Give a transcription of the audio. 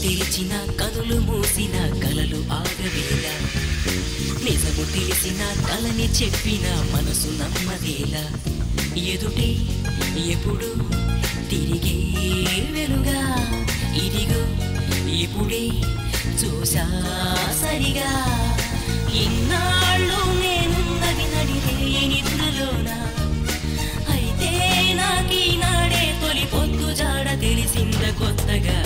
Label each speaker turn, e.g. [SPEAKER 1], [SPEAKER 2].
[SPEAKER 1] తెరిచిన కనులు మూసిన కలలు ఆగవేలా నిజము తెలిసిన కలని చెప్పిన మనసు నమ్మదేలా ఎదుటే ఎప్పుడు తిరిగే వెలుగా ఇదిగో ఇప్పుడే చూసా సరిగా ఇన్నాళ్ళు నేనున్నది నడిరే నిద్రలోనా అయితే నాకీనాడే తొలి పొద్దు జాడ తెలిసింద కొత్తగా